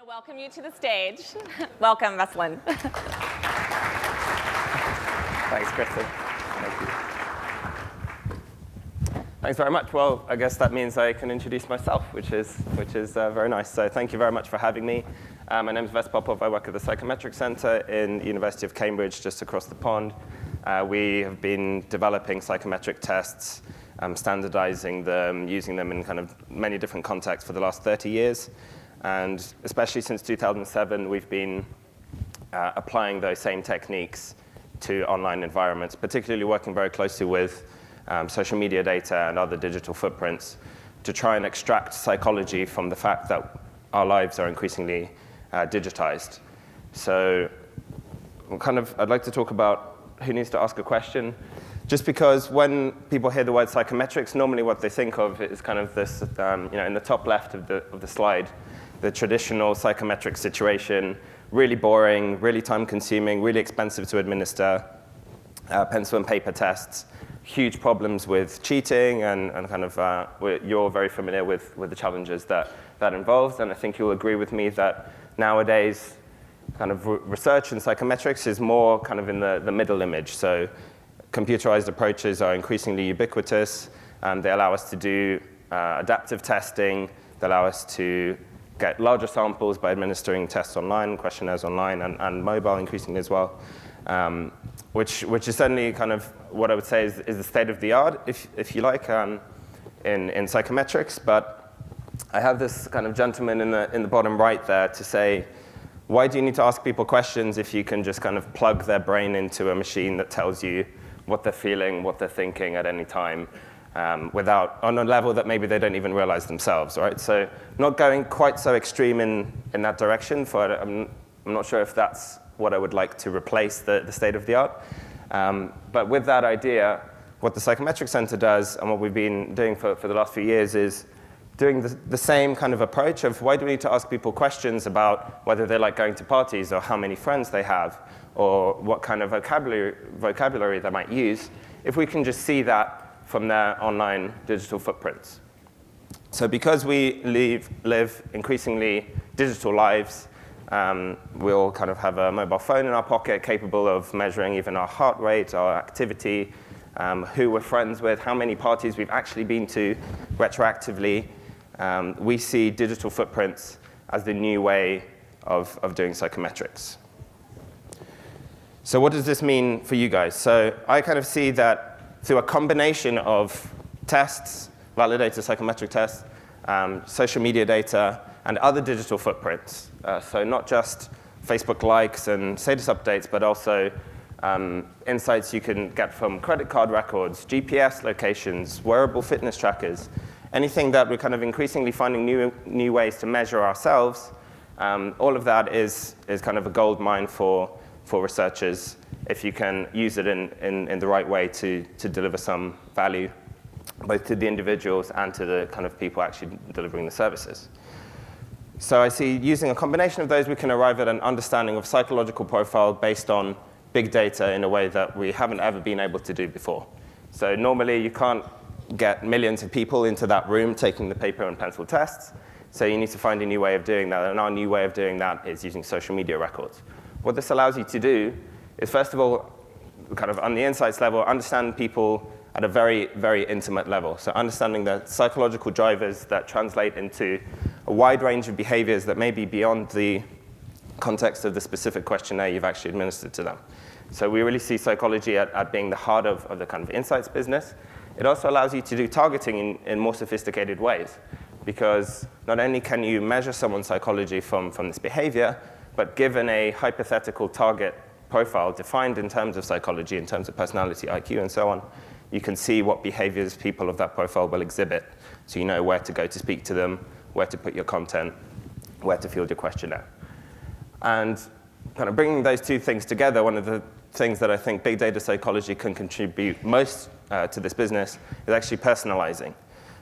I welcome you to the stage. Welcome, Vesselin. Thanks, Kristen. Thank you. Thanks very much. Well, I guess that means I can introduce myself, which is very nice. So thank you very much for having me. My name is Popov. I work at the Psychometric Center in the University of Cambridge, just across the pond. We have been developing psychometric tests, standardizing them, using them in kind of many different contexts for the last 30 years. And especially since 2007, we've been applying those same techniques to online environments, particularly working very closely with social media data and other digital footprints to try and extract psychology from the fact that our lives are increasingly digitized. So I'd like to talk about who needs to ask a question, just because when people hear the word psychometrics, normally what they think of is kind of this, in the top left of the slide, the traditional psychometric situation, really boring, really time-consuming, really expensive to administer, pencil and paper tests, huge problems with cheating, and kind of you're very familiar with the challenges that involves. And I think you'll agree with me that nowadays, kind of research in psychometrics is more kind of in the middle image. So computerized approaches are increasingly ubiquitous, and they allow us to do adaptive testing. They allow us to get larger samples by administering tests online, questionnaires online, and mobile increasingly as well, which is certainly kind of what I would say is the state of the art, if you like, in psychometrics. But I have this kind of gentleman in the bottom right there to say, why do you need to ask people questions if you can just kind of plug their brain into a machine that tells you what they're feeling, what they're thinking at any time, on a level that maybe they don't even realize themselves, right? So not going quite so extreme in that direction. I'm not sure if that's what I would like to replace the state of the art. But with that idea, what the Psychometric Center does, and what we've been doing for the last few years, is doing the same kind of approach of why do we need to ask people questions about whether they like going to parties, or how many friends they have, or what kind of vocabulary they might use, if we can just see that from their online digital footprints. So because we live increasingly digital lives, we'll kind of have a mobile phone in our pocket capable of measuring even our heart rate, our activity, who we're friends with, how many parties we've actually been to retroactively. We see digital footprints as the new way of doing psychometrics. So what does this mean for you guys? So I kind of see that through a combination of tests, validated psychometric tests, social media data, and other digital footprints. So not just Facebook likes and status updates, but also insights you can get from credit card records, GPS locations, wearable fitness trackers, anything that we're kind of increasingly finding new ways to measure ourselves. All of that is kind of a gold mine for researchers if you can use it in the right way to deliver some value, both to the individuals and to the kind of people actually delivering the services. So I see using a combination of those, we can arrive at an understanding of psychological profile based on big data in a way that we haven't ever been able to do before. So normally, you can't get millions of people into that room taking the paper and pencil tests. So you need to find a new way of doing that. And our new way of doing that is using social media records. What this allows you to do is, first of all, kind of on the insights level, understand people at a very, very intimate level. So understanding the psychological drivers that translate into a wide range of behaviors that may be beyond the context of the specific questionnaire you've actually administered to them. So we really see psychology at being the heart of the kind of insights business. It also allows you to do targeting in more sophisticated ways, because not only can you measure someone's psychology from this behavior, but given a hypothetical target profile defined in terms of psychology, in terms of personality, IQ, and so on, you can see what behaviors people of that profile will exhibit. So you know where to go to speak to them, where to put your content, where to field your questionnaire. And kind of bringing those two things together, one of the things that I think big data psychology can contribute most to this business is actually personalizing.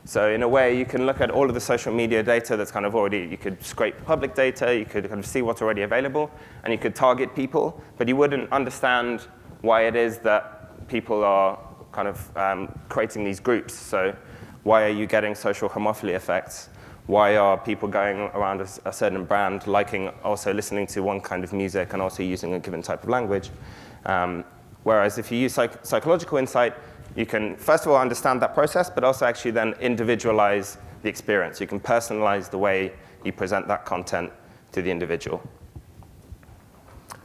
So in a way, you can look at all of the social media data that's kind of already, you could scrape public data, you could kind of see what's already available, and you could target people, but you wouldn't understand why it is that people are kind of creating these groups. So why are you getting social homophily effects? Why are people going around a certain brand, also listening to one kind of music and also using a given type of language? Whereas if you use psychological insight, you can, first of all, understand that process, but also actually then individualize the experience. You can personalize the way you present that content to the individual.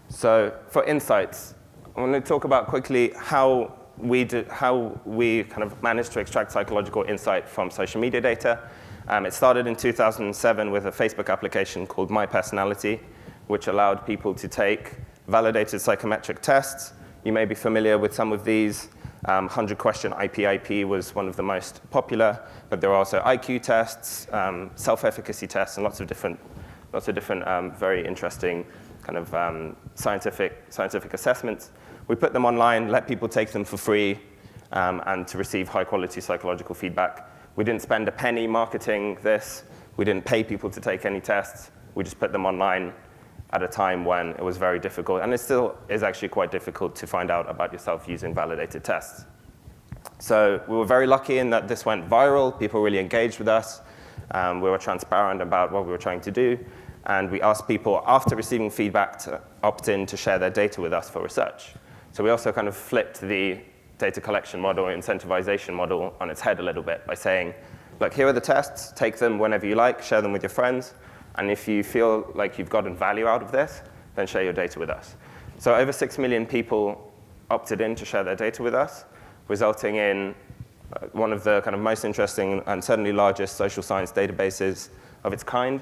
So for insights, I want to talk about quickly how we kind of managed to extract psychological insight from social media data. It started in 2007 with a Facebook application called My Personality, which allowed people to take validated psychometric tests. You may be familiar with some of these. 100-question IIeX was one of the most popular, but there are also IQ tests, self-efficacy tests, and lots of different very interesting kind of scientific assessments. We put them online, let people take them for free, and to receive high-quality psychological feedback. We didn't spend a penny marketing this. We didn't pay people to take any tests. We just put them online at a time when it was very difficult, and it still is actually quite difficult to find out about yourself using validated tests. So we were very lucky in that this went viral. People really engaged with us. We were transparent about what we were trying to do, and we asked people, after receiving feedback, to opt in to share their data with us for research. So we also kind of flipped the data collection model, incentivization model on its head a little bit by saying, look, here are the tests. Take them whenever you like. Share them with your friends. And if you feel like you've gotten value out of this, then share your data with us. So over 6 million people opted in to share their data with us, resulting in one of the kind of most interesting and certainly largest social science databases of its kind.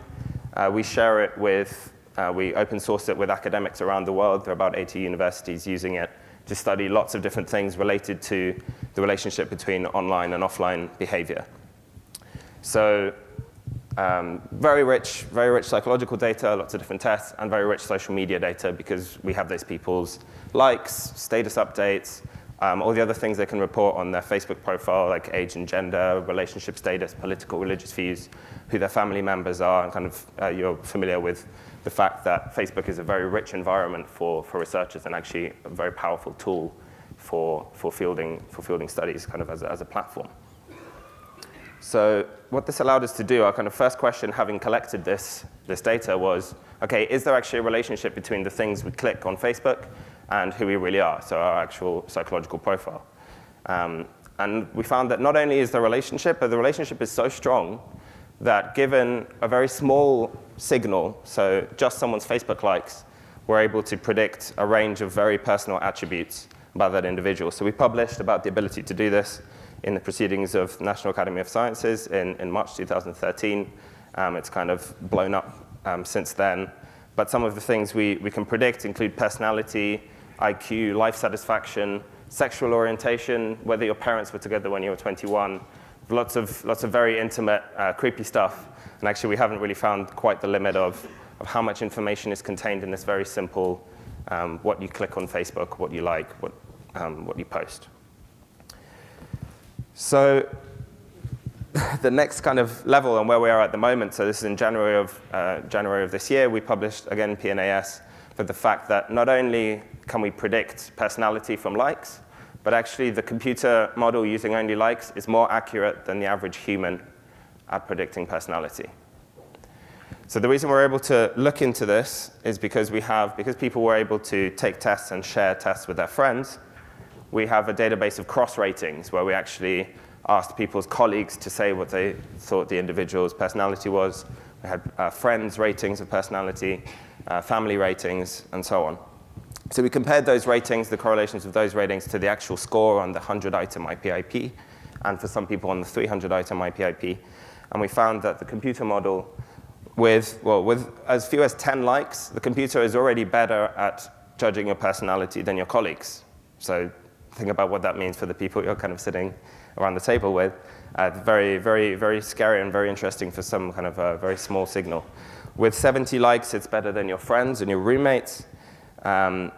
We share it with, we open source it with academics around the world. There are about 80 universities using it to study lots of different things related to the relationship between online and offline behavior. So very rich psychological data, lots of different tests, and very rich social media data because we have those people's likes, status updates, all the other things they can report on their Facebook profile, like age and gender, relationship status, political, religious views, who their family members are, and kind of you're familiar with the fact that Facebook is a very rich environment for researchers and actually a very powerful tool for fielding studies kind of as a platform. So what this allowed us to do, our kind of first question, having collected this data, was, OK, is there actually a relationship between the things we click on Facebook and who we really are, so our actual psychological profile? And we found that not only is there a relationship, but the relationship is so strong that given a very small signal, so just someone's Facebook likes, we're able to predict a range of very personal attributes about that individual. So we published about the ability to do this in the proceedings of the National Academy of Sciences in March 2013. It's kind of blown up since then. But some of the things we can predict include personality, IQ, life satisfaction, sexual orientation, whether your parents were together when you were 21, lots of very intimate, creepy stuff. And actually, we haven't really found quite the limit of how much information is contained in this very simple, what you click on Facebook, what you like, what you post. So the next kind of level and where we are at the moment, so this is in January of this year, we published, again, PNAS, for the fact that not only can we predict personality from likes, but actually the computer model using only likes is more accurate than the average human at predicting personality. So the reason we're able to look into this is because people were able to take tests and share tests with their friends, we have a database of cross-ratings where we actually asked people's colleagues to say what they thought the individual's personality was. We had friends' ratings of personality, family ratings, and so on. So we compared those ratings, the correlations of those ratings, to the actual score on the 100-item IIeX, and for some people on the 300-item IIeX. And we found that the computer model, with as few as 10 likes, the computer is already better at judging your personality than your colleagues. So think about what that means for the people you're kind of sitting around the table with. Very, very, very scary and very interesting for some kind of a very small signal. With 70 likes, it's better than your friends and your roommates.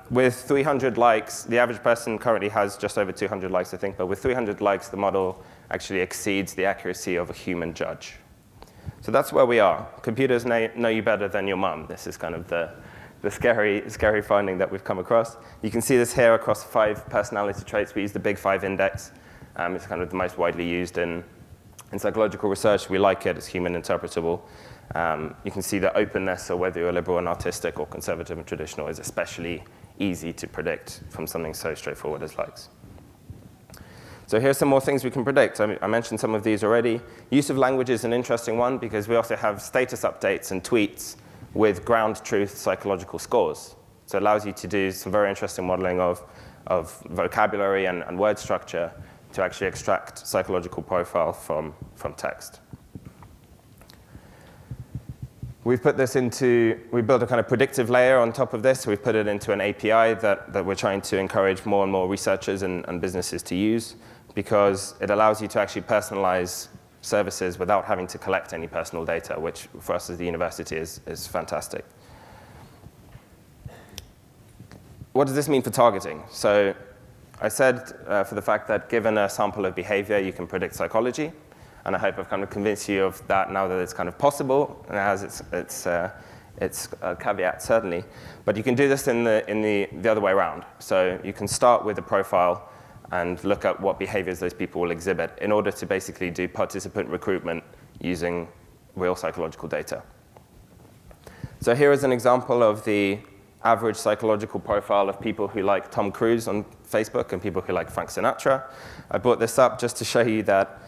With 300 likes, the average person currently has just over 200 likes, I think, but with 300 likes, the model actually exceeds the accuracy of a human judge. So that's where we are. Computers know you better than your mum. This is kind of the scary finding that we've come across. You can see this here across 5 personality traits. We use the Big 5 index. It's kind of the most widely used in In psychological research, we like it. It's human interpretable. You can see the openness, so whether you're liberal and artistic or conservative and traditional, is especially easy to predict from something so straightforward as likes. So here's some more things we can predict. I mentioned some of these already. Use of language is an interesting one because we also have status updates and tweets with ground truth psychological scores. So it allows you to do some very interesting modeling of vocabulary and word structure to actually extract psychological profile from text. We built a kind of predictive layer on top of this. So we've put it into an API that we're trying to encourage more and more researchers and businesses to use, because it allows you to actually personalize services without having to collect any personal data, which for us as the university is fantastic. What does this mean for targeting? So I said for the fact that given a sample of behavior, you can predict psychology. And I hope I've kind of convinced you of that now that it's kind of possible, and it has its caveat, certainly. But you can do this in the other way around. So you can start with a profile and look at what behaviors those people will exhibit in order to basically do participant recruitment using real psychological data. So here is an example of the average psychological profile of people who like Tom Cruise on Facebook and people who like Frank Sinatra. I brought this up just to show you that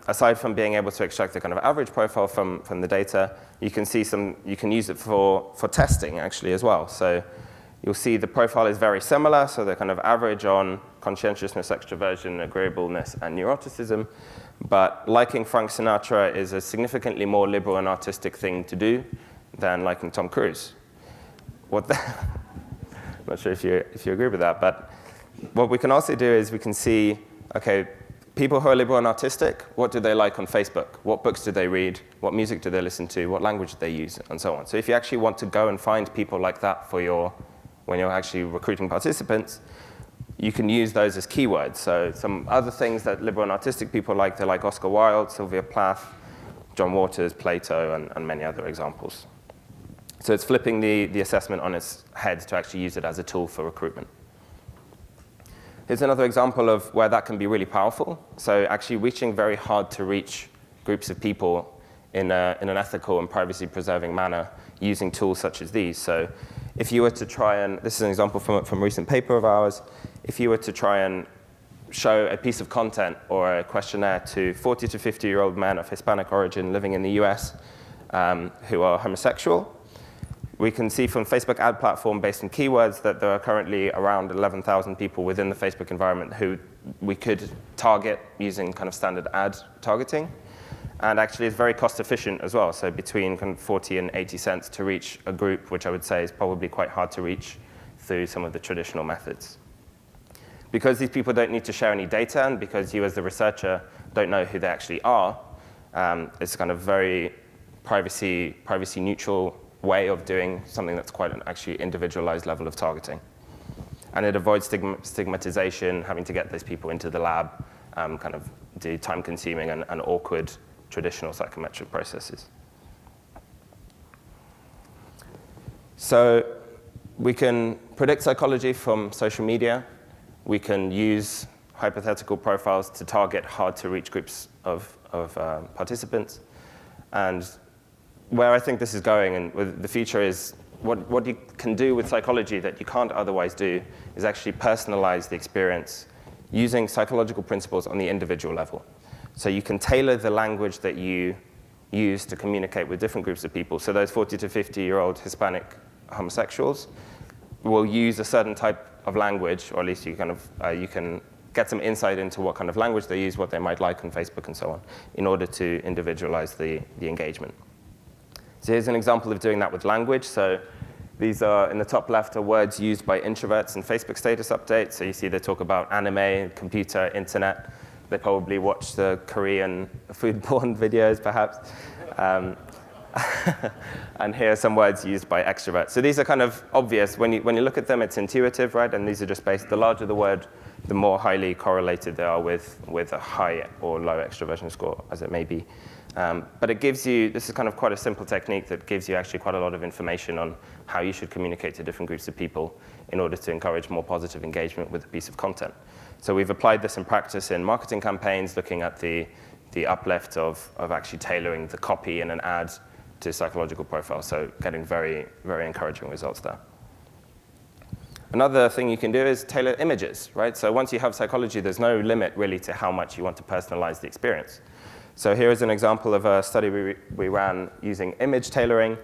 aside from being able to extract the kind of average profile from the data, you can use it for testing actually as well. So you'll see the profile is very similar, so the kind of average on conscientiousness, extroversion, agreeableness, and neuroticism. But liking Frank Sinatra is a significantly more liberal and artistic thing to do than liking Tom Cruise. I'm not sure if you agree with that, but what we can also do is we can see, okay, people who are liberal and artistic, what do they like on Facebook? What books do they read? What music do they listen to? What language do they use? And so on. So if you actually want to go and find people like that when you're actually recruiting participants, you can use those as keywords. So some other things that liberal and artistic people like, they like Oscar Wilde, Sylvia Plath, John Waters, Plato, and many other examples. So it's flipping the assessment on its head to actually use it as a tool for recruitment. Here's another example of where that can be really powerful. So actually reaching very hard to reach groups of people in an ethical and privacy-preserving manner using tools such as these. So if you were to try and, this is an example from a recent paper of ours, if you were to try and show a piece of content or a questionnaire to 40 to 50-year-old men of Hispanic origin living in the US who are homosexual, we can see from Facebook ad platform based on keywords that there are currently around 11,000 people within the Facebook environment who we could target using kind of standard ad targeting. And actually it's very cost efficient as well. So between kind of 40 and 80 cents to reach a group, which I would say is probably quite hard to reach through some of the traditional methods. Because these people don't need to share any data, and because you as the researcher don't know who they actually are, it's kind of very privacy neutral way of doing something that's quite an actually individualized level of targeting. And it avoids stigmatization, having to get those people into the lab, kind of do time-consuming and awkward traditional psychometric processes. So we can predict psychology from social media. We can use hypothetical profiles to target hard-to-reach groups of participants. And where I think this is going and with the future is what you can do with psychology that you can't otherwise do is actually personalize the experience using psychological principles on the individual level. So you can tailor the language that you use to communicate with different groups of people. So those 40 to 50-year-old Hispanic homosexuals will use a certain type of language, or at least you can get some insight into what kind of language they use, what they might like on Facebook and so on, in order to individualize the engagement. So here's an example of doing that with language. So these are, in the top left, are words used by introverts in Facebook status updates. So you see they talk about anime, computer, internet. They probably watch the Korean food porn videos, perhaps. And here are some words used by extroverts. So these are kind of obvious. When you look at them, it's intuitive, right? And these are just based, the larger the word, the more highly correlated they are with a high or low extroversion score, as it may be. But it gives you, this is kind of quite a simple technique that gives you actually quite a lot of information on how you should communicate to different groups of people in order to encourage more positive engagement with a piece of content. So we've applied this in practice in marketing campaigns, looking at the the uplift of actually tailoring the copy in an ad to psychological profile. So getting very, very encouraging results there. Another thing you can do is tailor images, right? So once you have psychology, there's no limit really to how much you want to personalize the experience. So here is an example of a study we ran using image tailoring,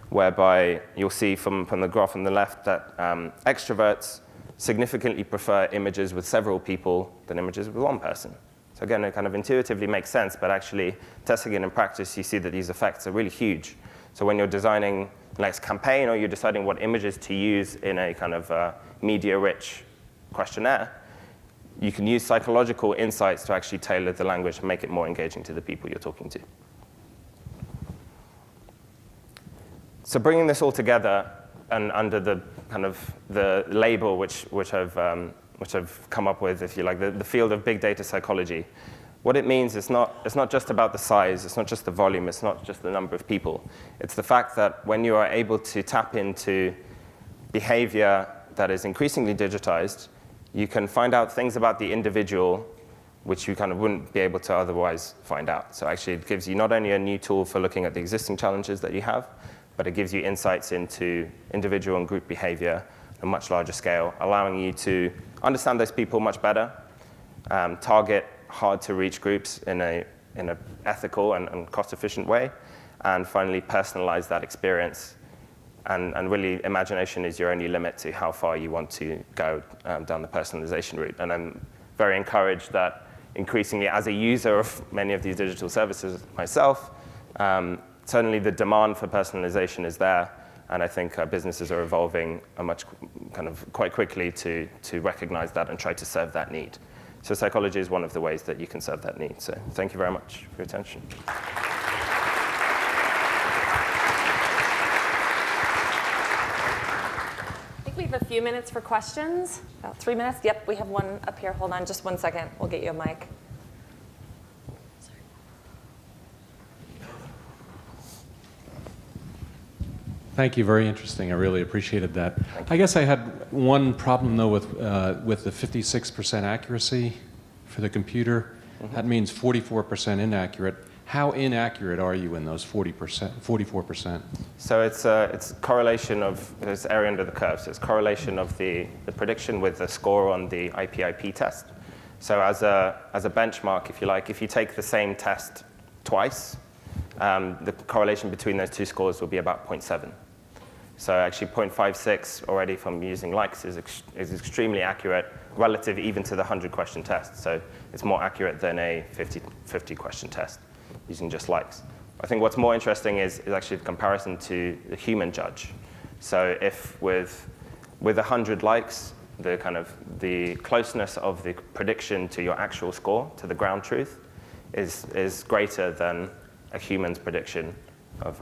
whereby you'll see from the graph on the left that extroverts significantly prefer images with several people than images with one person. So again, it kind of intuitively makes sense, but actually testing it in practice, you see that these effects are really huge. So when you're designing the next campaign or you're deciding what images to use in a kind of media-rich questionnaire, you can use psychological insights to actually tailor the language and make it more engaging to the people you're talking to. So bringing this all together and under the kind of the label which I've come up with, if you like, the field of big data psychology, what it means is it's not just about the size, it's not just the volume, it's not just the number of people. It's the fact that when you are able to tap into behavior that is increasingly digitized, you can find out things about the individual which you kind of wouldn't be able to otherwise find out. So actually it gives you not only a new tool for looking at the existing challenges that you have, but it gives you insights into individual and group behavior on a much larger scale, allowing you to understand those people much better, target hard-to-reach groups in an ethical and cost-efficient way, and finally personalize that experience. And really, imagination is your only limit to how far you want to go down the personalization route. And I'm very encouraged that increasingly, as a user of many of these digital services myself, certainly the demand for personalization is there. And I think businesses are evolving quite quickly to recognize that and try to serve that need. So psychology is one of the ways that you can serve that need. So thank you very much for your attention. I think we have a few minutes for questions. About 3 minutes. Yep, we have one up here. Hold on just 1 second. We'll get you a mic. Thank you. Very interesting. I really appreciated that. I guess I had one problem, though, with the 56% accuracy for the computer. Mm-hmm. That means 44% inaccurate. How inaccurate are you in those 44%? So it's correlation of this area under the curve. So it's correlation of the prediction with the score on the IIeX test. So as a benchmark, if you like, if you take the same test twice, the correlation between those two scores will be about 0.7. So actually 0.56 already from using likes is extremely accurate relative even to the 100-question test. So it's more accurate than a 50 question test using just likes. I think what's more interesting is actually the comparison to the human judge. So if with 100 likes, the closeness of the prediction to your actual score, to the ground truth, is greater than a human's prediction of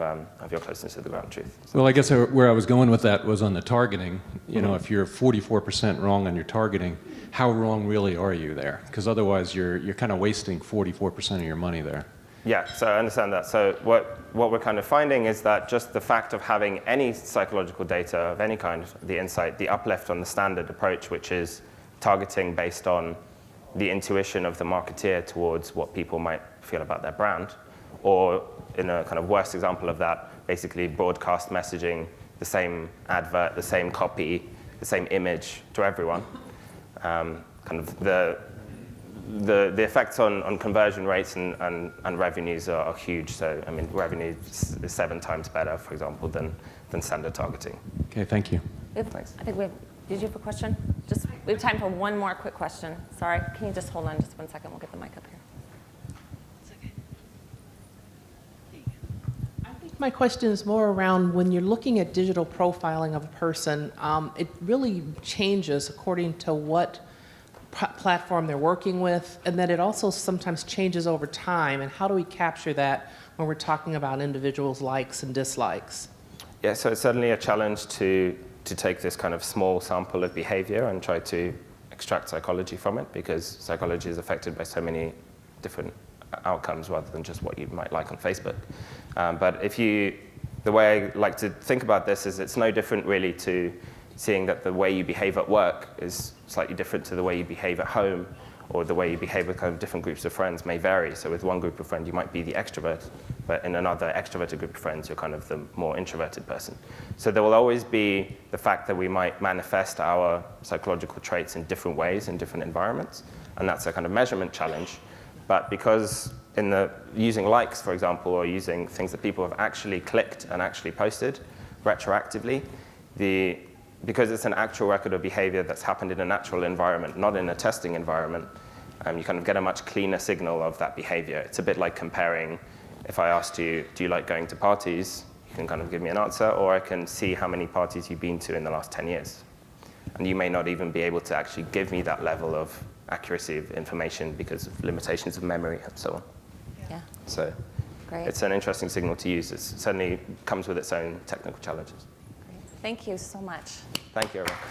your closeness to the ground truth. Well, I guess where I was going with that was on the targeting. You know, if you're 44% wrong on your targeting, how wrong really are you there? Because otherwise, you're kind of wasting 44% of your money there. Yeah, so I understand that. So what we're kind of finding is that just the fact of having any psychological data of any kind, the insight, the uplift on the standard approach, which is targeting based on the intuition of the marketeer towards what people might feel about their brand, or in a kind of worst example of that, basically broadcast messaging, the same advert, the same copy, the same image to everyone. Kind of the effects on conversion rates and revenues are huge. So I mean, revenue is 7 times better, for example, than standard targeting. Okay, thank you. Thanks. I think did you have a question? We have time for one more quick question. Sorry, can you just hold on just 1 second? We'll get the mic up here. My question is more around when you're looking at digital profiling of a person, it really changes according to what platform they're working with, and that it also sometimes changes over time. And how do we capture that when we're talking about individuals' likes and dislikes? Yeah, so it's certainly a challenge to take this kind of small sample of behavior and try to extract psychology from it, because psychology is affected by so many different outcomes rather than just what you might like on Facebook. But the way I like to think about this is it's no different really to seeing that the way you behave at work is slightly different to the way you behave at home, or the way you behave with kind of different groups of friends may vary. So with one group of friends, you might be the extrovert, but in another extroverted group of friends, you're kind of the more introverted person. So there will always be the fact that we might manifest our psychological traits in different ways in different environments, and that's a kind of measurement challenge. But because using likes, for example, or using things that people have actually clicked and actually posted retroactively, because it's an actual record of behavior that's happened in a natural environment, not in a testing environment, you kind of get a much cleaner signal of that behavior. It's a bit like comparing, if I asked you, do you like going to parties? You can kind of give me an answer, or I can see how many parties you've been to in the last 10 years. And you may not even be able to actually give me that level of accuracy of information because of limitations of memory and so on. Yeah. So Great. it's an interesting signal to use. It certainly comes with its own technical challenges. Great. Thank you so much. Thank you, everyone.